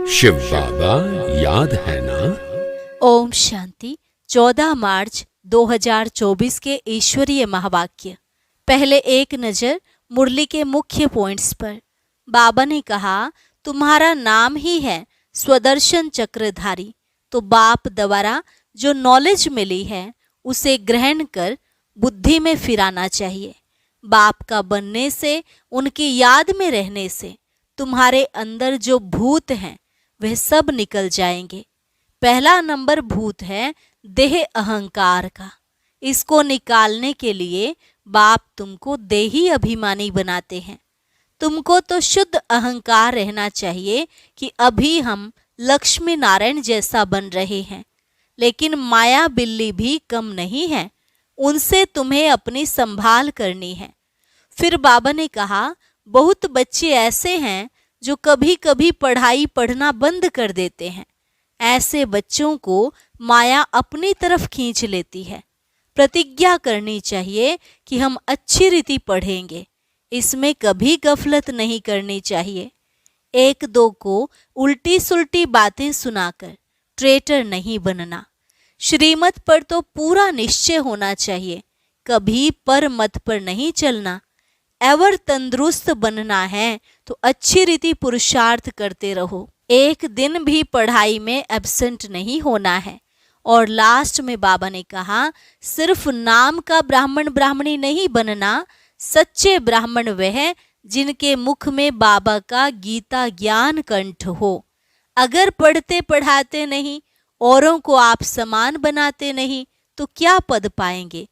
शिव बाबा याद है ना? ओम शांति। 14 मार्च 2024 के ईश्वरीय महावाक्य। पहले एक नज़र मुरली के मुख्य पॉइंट्स पर। बाबा ने कहा, तुम्हारा नाम ही है स्वदर्शन चक्रधारी। तो बाप द्वारा जो नॉलेज मिली है उसे ग्रहण कर बुद्धि में फिराना चाहिए। बाप का बनने से, उनकी याद में रहने से तुम्हारे अंदर जो भूत हैं वह सब निकल जाएंगे। पहला नंबर भूत है देह अहंकार का। इसको निकालने के लिए बाप तुमको देही अभिमानी बनाते हैं। तुमको तो शुद्ध अहंकार रहना चाहिए कि अभी हम लक्ष्मी नारायण जैसा बन रहे हैं, लेकिन माया बिल्ली भी कम नहीं है, उनसे तुम्हें अपनी संभाल करनी है। फिर बाबा ने कहा, बहुत बच्चे ऐसे हैं जो कभी कभी पढ़ाई पढ़ना बंद कर देते हैं। ऐसे बच्चों को माया अपनी तरफ खींच लेती है। प्रतिज्ञा करनी चाहिए कि हम अच्छी रीति पढ़ेंगे, इसमें कभी गफलत नहीं करनी चाहिए। एक दो को उल्टी सुल्टी बातें सुनाकर ट्रेटर नहीं बनना। श्रीमत पर तो पूरा निश्चय होना चाहिए, कभी पर मत पर नहीं चलना। एवर तंदुरुस्त बनना है तो अच्छी रीति पुरुषार्थ करते रहो। एक दिन भी पढ़ाई में एब्सेंट नहीं होना है। और लास्ट में बाबा ने कहा, सिर्फ नाम का ब्राह्मण ब्राह्मणी नहीं बनना। सच्चे ब्राह्मण वह जिनके मुख में बाबा का गीता ज्ञान कंठ हो। अगर पढ़ते पढ़ाते नहीं, औरों को आप समान बनाते नहीं, तो क्या पद पाएंगे।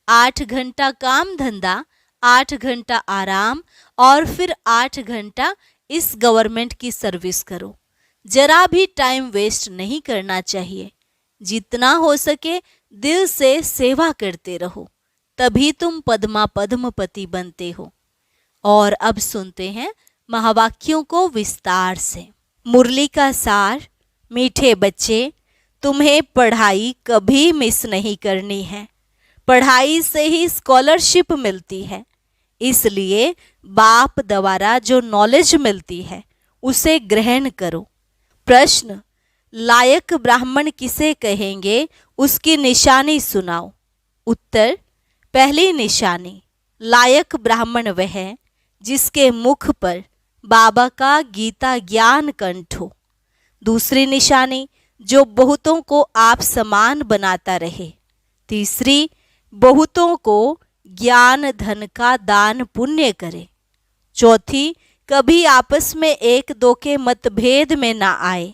8 घंटा काम धंधा, 8 घंटा आराम और फिर 8 घंटा इस गवर्नमेंट की सर्विस करो। जरा भी टाइम वेस्ट नहीं करना चाहिए। जितना हो सके दिल से सेवा करते रहो, तभी तुम पद्मा पद्मपति बनते हो। और अब सुनते हैं महावाक्यों को विस्तार से। मुरली का सार। मीठे बच्चे, तुम्हें पढ़ाई कभी मिस नहीं करनी है। पढ़ाई से ही स्कॉलरशिप मिलती है, इसलिए बाप द्वारा जो नॉलेज मिलती है उसे ग्रहण करो। प्रश्न, लायक ब्राह्मण किसे कहेंगे, उसकी निशानी सुनाओ। उत्तर, पहली निशानी, लायक ब्राह्मण वह है जिसके मुख पर बाबा का गीता ज्ञान कंठ हो। दूसरी निशानी, जो बहुतों को आप समान बनाता रहे। तीसरी, बहुतों को ज्ञान धन का दान पुण्य करे। चौथी, कभी आपस में एक दो के मतभेद में ना आए।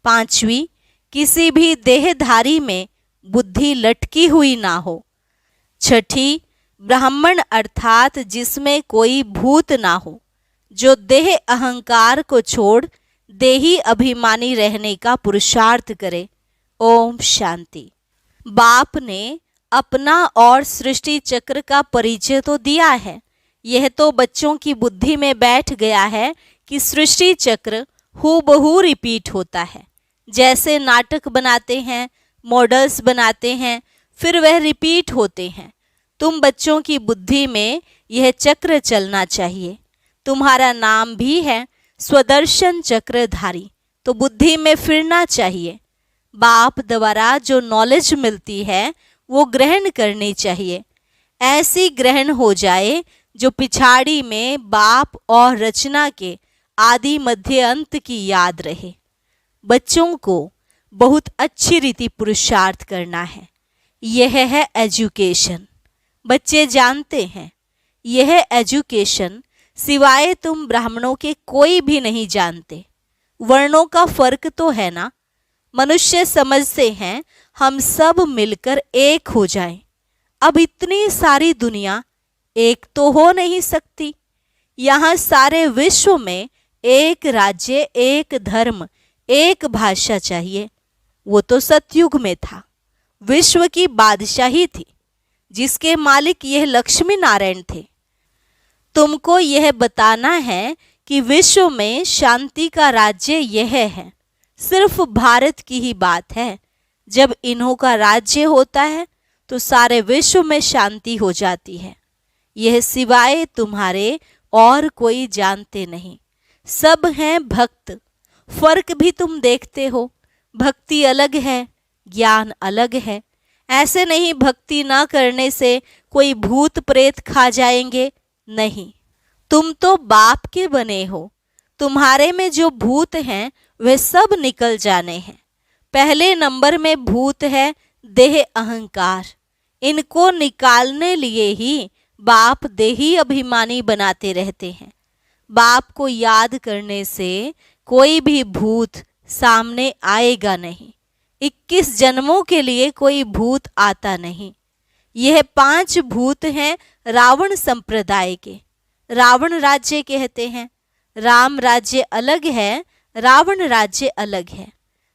पांचवी, किसी भी देहधारी में बुद्धि लटकी हुई ना हो। छठी, ब्राह्मण अर्थात जिसमें कोई भूत ना हो, जो देह अहंकार को छोड़ देही अभिमानी रहने का पुरुषार्थ करे। ओम शांति। बाप ने अपना और सृष्टि चक्र का परिचय तो दिया है। यह तो बच्चों की बुद्धि में बैठ गया है कि सृष्टि चक्र हूबहू रिपीट होता है। जैसे नाटक बनाते हैं, मॉडल्स बनाते हैं, फिर वह रिपीट होते हैं। तुम बच्चों की बुद्धि में यह चक्र चलना चाहिए। तुम्हारा नाम भी है स्वदर्शन चक्रधारी, तो बुद्धि में फिरना चाहिए। बाप द्वारा जो नॉलेज मिलती है वो ग्रहण करनी चाहिए। ऐसी ग्रहण हो जाए जो पिछाड़ी में बाप और रचना के आदि मध्य अंत की याद रहे। बच्चों को बहुत अच्छी रीति पुरुषार्थ करना है। यह है एजुकेशन। बच्चे जानते हैं यह एजुकेशन सिवाय तुम ब्राह्मणों के कोई भी नहीं जानते। वर्णों का फर्क तो है ना। मनुष्य समझते हैं हम सब मिलकर एक हो जाएं। अब इतनी सारी दुनिया एक तो हो नहीं सकती। यहाँ सारे विश्व में एक राज्य, एक धर्म, एक भाषा चाहिए। वो तो सतयुग में था। विश्व की बादशाही थी, जिसके मालिक यह लक्ष्मी नारायण थे। तुमको यह बताना है कि विश्व में शांति का राज्य यह है। सिर्फ भारत की ही बात है। जब इन्हों का राज्य होता है तो सारे विश्व में शांति हो जाती है। यह सिवाय तुम्हारे और कोई जानते नहीं। सब हैं भक्त। फर्क भी तुम देखते हो। भक्ति अलग है, ज्ञान अलग है। ऐसे नहीं भक्ति ना करने से कोई भूत प्रेत खा जाएंगे, नहीं। तुम तो बाप के बने हो। तुम्हारे में जो भूत हैं वे सब निकल जाने हैं। पहले नंबर में भूत है देह अहंकार। इनको निकालने लिए ही बाप देही अभिमानी बनाते रहते हैं। बाप को याद करने से कोई भी भूत सामने आएगा नहीं। 21 जन्मों के लिए कोई भूत आता नहीं। यह 5 भूत हैं रावण संप्रदाय के। रावण राज्य कहते हैं। राम राज्य अलग है, रावण राज्य अलग है।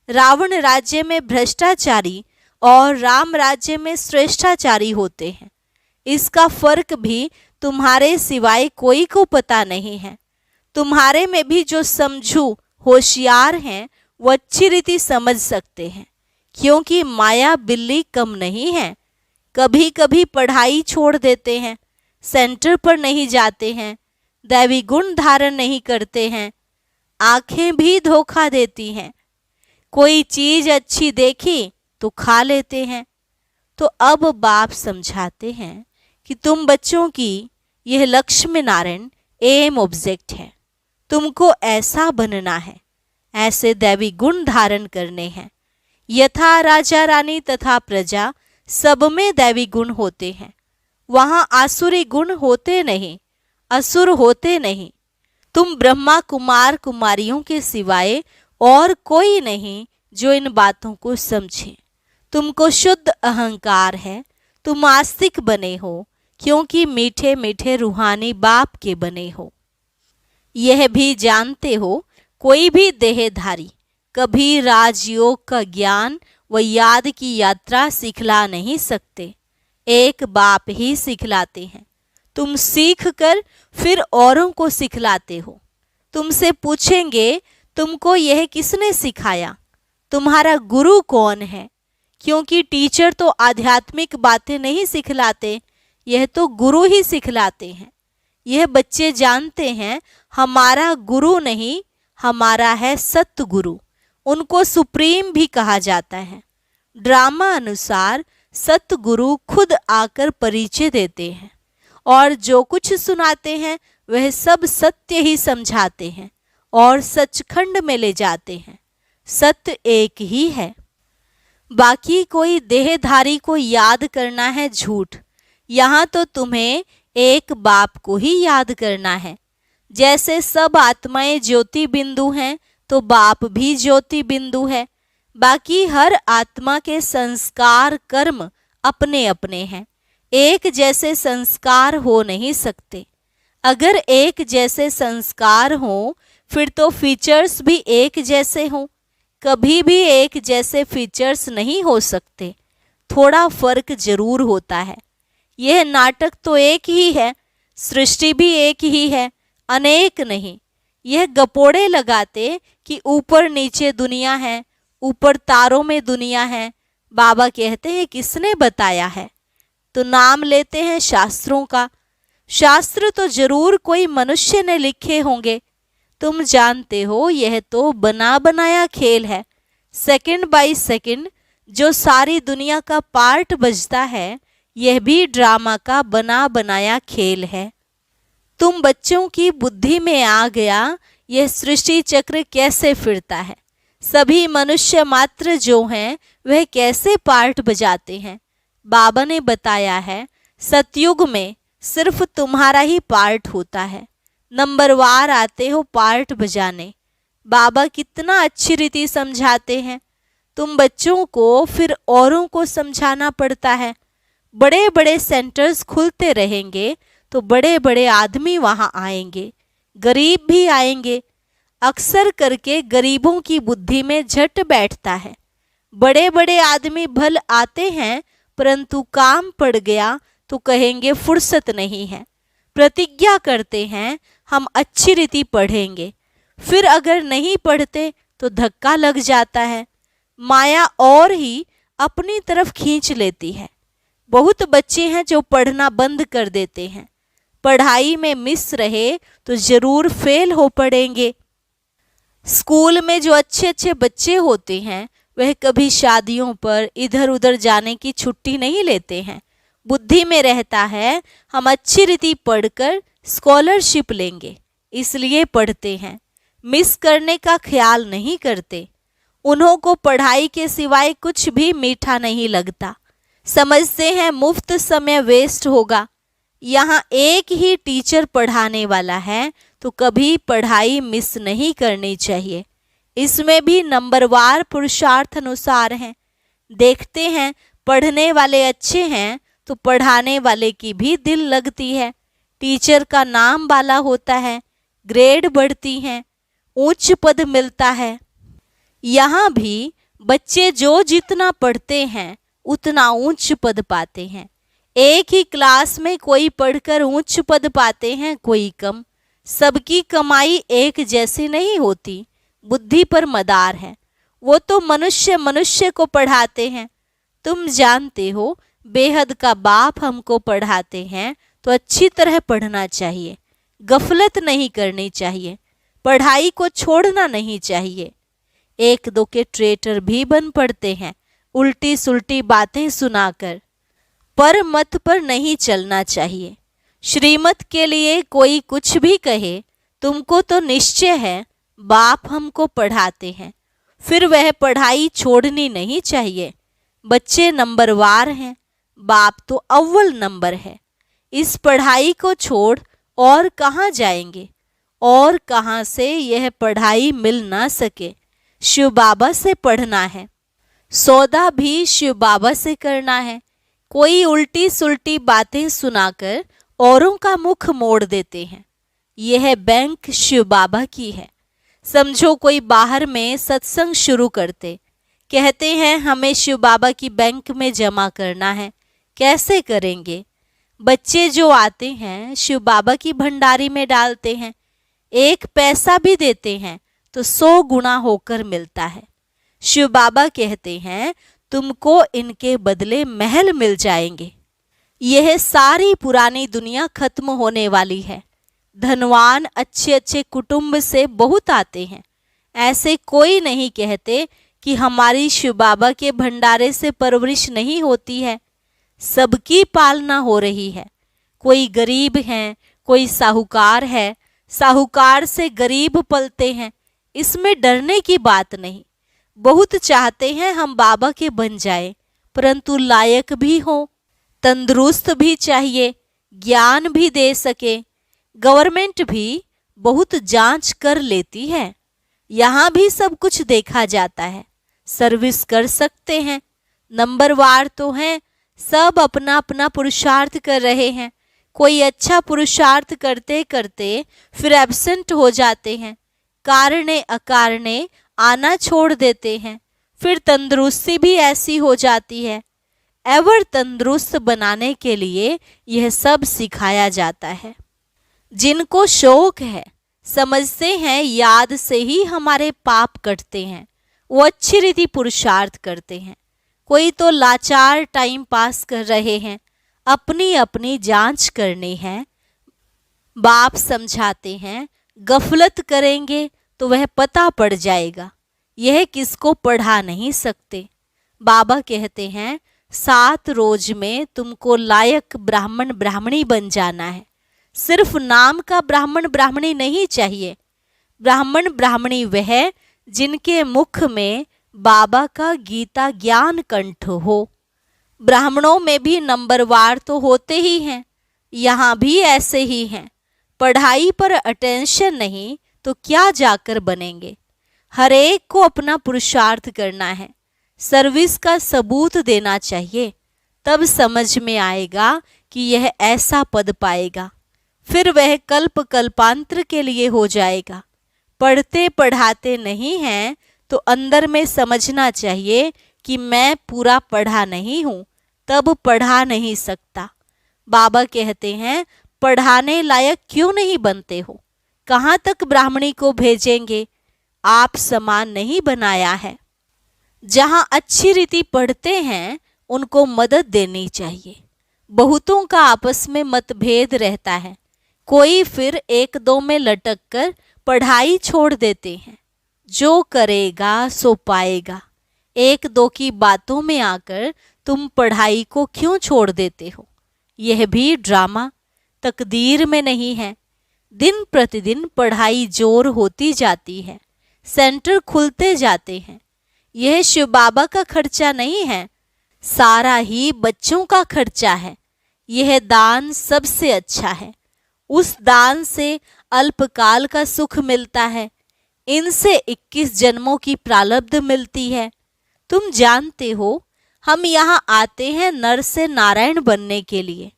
रावण राज्य में भ्रष्टाचारी और राम राज्य में श्रेष्ठाचारी होते हैं। इसका फर्क भी तुम्हारे सिवाय कोई को पता नहीं है। तुम्हारे में भी जो समझू होशियार हैं वो अच्छी रीति समझ सकते हैं, क्योंकि माया बिल्ली कम नहीं है। कभी कभी पढ़ाई छोड़ देते हैं, सेंटर पर नहीं जाते हैं, दैवी गुण धारण नहीं करते हैं, आंखें भी धोखा देती हैं। कोई चीज अच्छी देखी तो खा लेते हैं। तो अब बाप समझाते हैं कि तुम बच्चों की यह लक्ष्मी नारायण एम ऑब्जेक्ट है। तुमको ऐसा बनना है, ऐसे दैवी गुण धारण करने हैं। यथा राजा रानी तथा प्रजा सब में दैवी गुण होते हैं। वहां आसुरी गुण होते नहीं, असुर होते नहीं। तुम ब्रह्मा कुमार कुमारियों के सिवाय और कोई नहीं जो इन बातों को समझे। तुमको शुद्ध अहंकार है। तुम आस्तिक बने हो, क्योंकि मीठे मीठे रूहानी बाप के बने हो। यह भी जानते हो कोई भी देहधारी कभी राजयोग का ज्ञान व याद की यात्रा सिखला नहीं सकते। एक बाप ही सिखलाते हैं। तुम सीख कर फिर औरों को सिखलाते हो। तुमसे पूछेंगे तुमको यह किसने सिखाया, तुम्हारा गुरु कौन है? क्योंकि टीचर तो आध्यात्मिक बातें नहीं सिखलाते, यह तो गुरु ही सिखलाते हैं। यह बच्चे जानते हैं हमारा गुरु नहीं, हमारा है सत्य गुरु। उनको सुप्रीम भी कहा जाता है। ड्रामा अनुसार सत्य गुरु खुद आकर परिचय देते हैं और जो कुछ सुनाते हैं वह सब सत्य ही समझाते हैं और सचखंड में ले जाते हैं। सत्य एक ही है। बाकी कोई देहधारी को याद करना है झूठ। यहाँ तो तुम्हें एक बाप को ही याद करना है। जैसे सब आत्माएं ज्योति बिंदु हैं तो बाप भी ज्योति बिंदु है। बाकी हर आत्मा के संस्कार कर्म अपने अपने हैं। एक जैसे संस्कार हो नहीं सकते। अगर एक जैसे संस्कार हो फिर तो फीचर्स भी एक जैसे हों। कभी भी एक जैसे फीचर्स नहीं हो सकते, थोड़ा फर्क जरूर होता है। यह नाटक तो एक ही है, सृष्टि भी एक ही है, अनेक नहीं। यह गपोड़े लगाते कि ऊपर नीचे दुनिया है, ऊपर तारों में दुनिया है। बाबा कहते हैं किसने बताया है? तो नाम लेते हैं शास्त्रों का। शास्त्र तो जरूर कोई मनुष्य ने लिखे होंगे। तुम जानते हो यह तो बना बनाया खेल है। सेकंड बाय सेकंड जो सारी दुनिया का पार्ट बजता है, यह भी ड्रामा का बना बनाया खेल है। तुम बच्चों की बुद्धि में आ गया यह सृष्टि चक्र कैसे फिरता है। सभी मनुष्य मात्र जो हैं वह कैसे पार्ट बजाते हैं। बाबा ने बताया है सतयुग में सिर्फ तुम्हारा ही पार्ट होता है। नंबरवार आते हो पार्ट बजाने। बाबा कितना अच्छी रीति समझाते हैं। तुम बच्चों को फिर औरों को समझाना पड़ता है। बड़े बड़े सेंटर्स खुलते रहेंगे तो बड़े बड़े आदमी वहां आएंगे, गरीब भी आएंगे। अक्सर करके गरीबों की बुद्धि में झट बैठता है। बड़े बड़े आदमी भल आते हैं, परंतु काम पड़ गया तो कहेंगे फुर्सत नहीं है। प्रतिज्ञा करते हैं हम अच्छी रीति पढ़ेंगे, फिर अगर नहीं पढ़ते तो धक्का लग जाता है। माया और ही अपनी तरफ खींच लेती है। बहुत बच्चे हैं जो पढ़ना बंद कर देते हैं। पढ़ाई में मिस रहे तो जरूर फेल हो पड़ेंगे। स्कूल में जो अच्छे अच्छे बच्चे होते हैं वह कभी शादियों पर इधर उधर जाने की छुट्टी नहीं लेते हैं। बुद्धि में रहता है हम अच्छी रीति पढ़कर स्कॉलरशिप लेंगे, इसलिए पढ़ते हैं। मिस करने का ख्याल नहीं करते। उन्हों को पढ़ाई के सिवाय कुछ भी मीठा नहीं लगता। समझते हैं मुफ्त समय वेस्ट होगा। यहाँ एक ही टीचर पढ़ाने वाला है तो कभी पढ़ाई मिस नहीं करनी चाहिए। इसमें भी नंबरवार पुरुषार्थ अनुसार है। देखते हैं पढ़ने वाले अच्छे हैं तो पढ़ाने वाले की भी दिल लगती है। टीचर का नाम वाला होता है, ग्रेड बढ़ती हैं, उच्च पद मिलता है। यहाँ भी बच्चे जो जितना पढ़ते हैं उतना उच्च पद पाते हैं। एक ही क्लास में कोई पढ़कर उच्च पद पाते हैं, कोई कम। सबकी कमाई एक जैसी नहीं होती। बुद्धि पर मदार है। वो तो मनुष्य मनुष्य को पढ़ाते हैं। तुम जानते हो बेहद का बाप हमको पढ़ाते हैं तो अच्छी तरह पढ़ना चाहिए। गफलत नहीं करनी चाहिए। पढ़ाई को छोड़ना नहीं चाहिए। एक दो के ट्रेटर भी बन पड़ते हैं उल्टी सुल्टी बातें सुनाकर। पर मत पर नहीं चलना चाहिए। श्रीमत के लिए कोई कुछ भी कहे, तुमको तो निश्चय है बाप हमको पढ़ाते हैं, फिर वह पढ़ाई छोड़नी नहीं चाहिए। बच्चे नंबरवार हैं, बाप तो अव्वल नंबर है। इस पढ़ाई को छोड़ और कहाँ जाएंगे? और कहाँ से यह पढ़ाई मिल ना सके? शिव बाबा से पढ़ना है। सौदा भी शिव बाबा से करना है। कोई उल्टी सुल्टी बातें सुनाकर औरों का मुख मोड़ देते हैं। यह बैंक शिव बाबा की है। समझो कोई बाहर में सत्संग शुरू करते, कहते हैं हमें शिव बाबा की बैंक में जमा करना है। कैसे करेंगे? बच्चे जो आते हैं शिव बाबा की भंडारी में डालते हैं। 1 पैसा भी देते हैं तो 100 गुना होकर मिलता है। शिव बाबा कहते हैं तुमको इनके बदले महल मिल जाएंगे। यह सारी पुरानी दुनिया खत्म होने वाली है। धनवान अच्छे अच्छे कुटुंब से बहुत आते हैं। ऐसे कोई नहीं कहते कि हमारी शिव बाबा के भंडारे से परवरिश नहीं होती है। सबकी पालना हो रही है। कोई गरीब है, कोई साहूकार है। साहूकार से गरीब पलते हैं, इसमें डरने की बात नहीं। बहुत चाहते हैं हम बाबा के बन जाए, परंतु लायक भी हो, तंदुरुस्त भी चाहिए, ज्ञान भी दे सके। गवर्नमेंट भी बहुत जांच कर लेती है। यहाँ भी सब कुछ देखा जाता है। सर्विस कर सकते हैं। नंबरवार तो हैं, सब अपना अपना पुरुषार्थ कर रहे हैं। कोई अच्छा पुरुषार्थ करते करते फिर एब्सेंट हो जाते हैं। कारणे अकारणे आना छोड़ देते हैं। फिर तंदुरुस्ती भी ऐसी हो जाती है। एवर तंदुरुस्त बनाने के लिए यह सब सिखाया जाता है। जिनको शौक है, समझते हैं याद से ही हमारे पाप कटते हैं, वो अच्छी रीति पुरुषार्थ करते हैं। कोई तो लाचार टाइम पास कर रहे हैं, अपनी अपनी जांच करनी है। बाप समझाते हैं गफलत करेंगे तो वह पता पड़ जाएगा। यह किसको पढ़ा नहीं सकते। बाबा कहते हैं 7 रोज में तुमको लायक ब्राह्मण ब्राह्मणी बन जाना है। सिर्फ नाम का ब्राह्मण ब्राह्मणी नहीं चाहिए। ब्राह्मण ब्राह्मणी वह जिनके मुख में बाबा का गीता ज्ञान कंठ हो। ब्राह्मणों में भी नंबरवार तो होते ही हैं। यहाँ भी ऐसे ही हैं। पढ़ाई पर अटेंशन नहीं तो क्या जाकर बनेंगे। हर एक को अपना पुरुषार्थ करना है। सर्विस का सबूत देना चाहिए, तब समझ में आएगा कि यह ऐसा पद पाएगा। फिर वह कल्प कल्पांतर के लिए हो जाएगा। पढ़ते पढ़ाते नहीं हैं तो अंदर में समझना चाहिए कि मैं पूरा पढ़ा नहीं हूँ, तब पढ़ा नहीं सकता। बाबा कहते हैं पढ़ाने लायक क्यों नहीं बनते हो? कहाँ तक ब्राह्मणी को भेजेंगे? आप समान नहीं बनाया है। जहाँ अच्छी रीति पढ़ते हैं उनको मदद देनी चाहिए। बहुतों का आपस में मतभेद रहता है। कोई फिर 1-2 में लटक कर पढ़ाई छोड़ देते हैं। जो करेगा सो पाएगा। एक दो की बातों में आकर तुम पढ़ाई को क्यों छोड़ देते हो? यह भी ड्रामा तकदीर में नहीं है। दिन प्रतिदिन पढ़ाई जोर होती जाती है, सेंटर खुलते जाते हैं। यह शिव बाबा का खर्चा नहीं है, सारा ही बच्चों का खर्चा है। यह दान सबसे अच्छा है। उस दान से अल्पकाल का सुख मिलता है, इनसे 21 जन्मों की प्रारब्ध मिलती है। तुम जानते हो हम यहाँ आते हैं नर से नारायण बनने के लिए,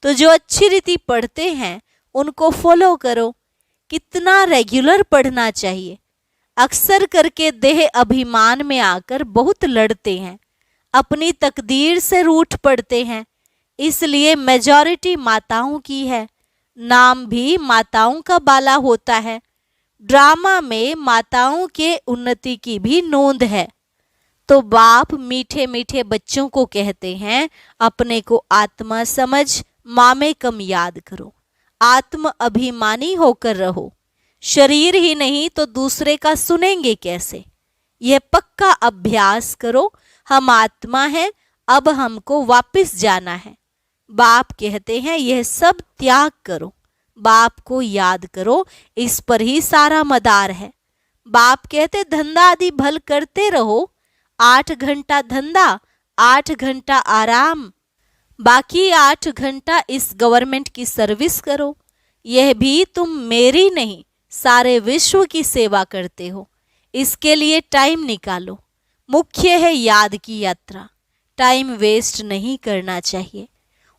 तो जो अच्छी रीति पढ़ते हैं उनको फॉलो करो। कितना रेगुलर पढ़ना चाहिए। अक्सर करके देह अभिमान में आकर बहुत लड़ते हैं, अपनी तकदीर से रूठ पड़ते हैं। इसलिए मेजॉरिटी माताओं की है। नाम भी माताओं का बाला होता है। ड्रामा में माताओं के उन्नति की भी नोंद है। तो बाप मीठे मीठे बच्चों को कहते हैं, अपने को आत्मा समझ, माँ में कम याद करो, आत्म अभिमानी होकर रहो। शरीर ही नहीं तो दूसरे का सुनेंगे कैसे? यह पक्का अभ्यास करो। हम आत्मा हैं, अब हमको वापस जाना है। बाप कहते हैं यह सब त्याग करो, बाप को याद करो, इस पर ही सारा मदार है। बाप कहते धंधा आदि भल करते रहो, 8 घंटा धंधा, 8 घंटा आराम, बाकी 8 घंटा इस गवर्नमेंट की सर्विस करो। यह भी तुम मेरी नहीं सारे विश्व की सेवा करते हो, इसके लिए टाइम निकालो। मुख्य है याद की यात्रा, टाइम वेस्ट नहीं करना चाहिए।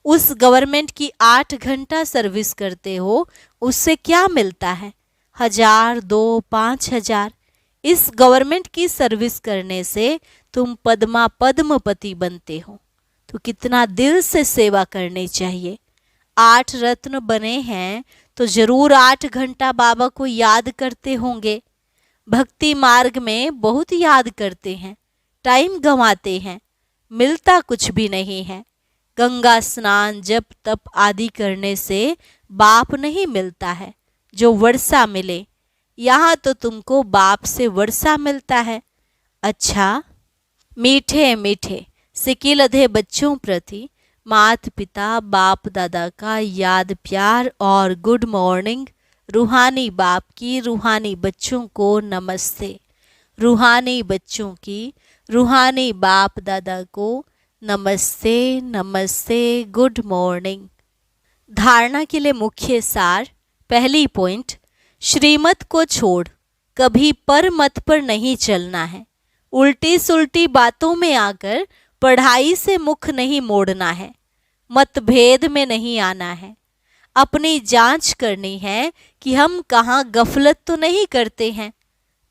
उस गवर्नमेंट की 8 घंटा सर्विस करते हो, उससे क्या मिलता है? 1000, 2, 5000। इस गवर्नमेंट की सर्विस करने से तुम पद्मपति बनते हो, तो कितना दिल से सेवा करनी चाहिए। 8 रत्न बने हैं तो जरूर 8 घंटा बाबा को याद करते होंगे। भक्ति मार्ग में बहुत याद करते हैं, टाइम गंवाते हैं, मिलता कुछ भी नहीं है। गंगा स्नान, जप, तप आदि करने से बाप नहीं मिलता है जो वर्षा मिले। यहाँ तो तुमको बाप से वर्षा मिलता है। अच्छा, मीठे मीठे सिकिलधे बच्चों प्रति माता पिता बाप दादा का याद प्यार और गुड मॉर्निंग। रूहानी बाप की रूहानी बच्चों को नमस्ते। रूहानी बच्चों की रूहानी बाप दादा को नमस्ते नमस्ते, गुड मॉर्निंग। धारणा के लिए मुख्य सार। पहली पॉइंट, श्रीमत को छोड़ कभी पर मत पर नहीं चलना है। उल्टी सुल्टी बातों में आकर पढ़ाई से मुख नहीं मोड़ना है, मतभेद में नहीं आना है। अपनी जांच करनी है कि हम कहाँ गफलत तो नहीं करते हैं,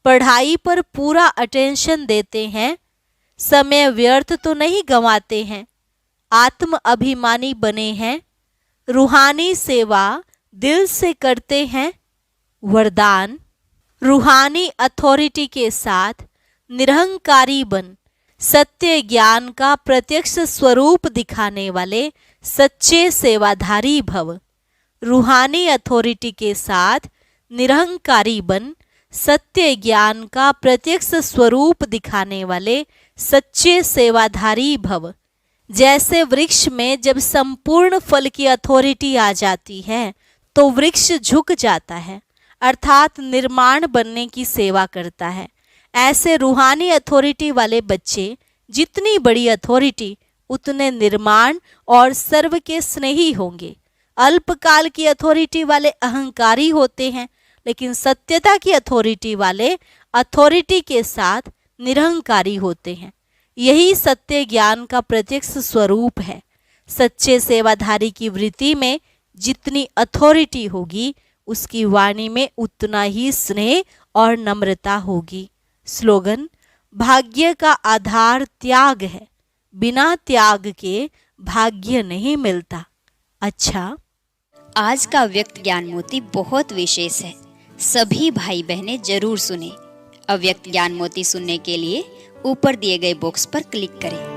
पढ़ाई पर पूरा अटेंशन देते हैं, समय व्यर्थ तो नहीं गंवाते हैं, आत्म अभिमानी बने हैं, रूहानी सेवा दिल से करते हैं। वरदान, रूहानी अथॉरिटी के साथ निरहंकारी बन सत्य ज्ञान का प्रत्यक्ष स्वरूप दिखाने वाले सच्चे सेवाधारी भव। रूहानी अथॉरिटी के साथ निरहंकारी बन सत्य ज्ञान का प्रत्यक्ष स्वरूप दिखाने वाले सच्चे सेवाधारी भव। जैसे वृक्ष में जब संपूर्ण फल की अथॉरिटी आ जाती है तो वृक्ष झुक जाता है, अर्थात निर्माण बनने की सेवा करता है। ऐसे रूहानी अथॉरिटी वाले बच्चे जितनी बड़ी अथॉरिटी उतने निर्माण और सर्व के स्नेही होंगे। अल्पकाल की अथॉरिटी वाले अहंकारी होते हैं, लेकिन सत्यता की अथॉरिटी वाले अथॉरिटी के साथ निरहंकारी होते हैं। यही सत्य ज्ञान का प्रत्यक्ष स्वरूप है। सच्चे सेवाधारी की वृत्ति में जितनी अथॉरिटी होगी उसकी वाणी में उतना ही स्नेह और नम्रता होगी। स्लोगन, भाग्य का आधार त्याग है, बिना त्याग के भाग्य नहीं मिलता। अच्छा, आज का व्यक्त ज्ञान मोती बहुत विशेष है, सभी भाई बहनें जरूर सुने। अव्यक्त ज्ञान मोती सुनने के लिए ऊपर दिए गए बॉक्स पर क्लिक करें।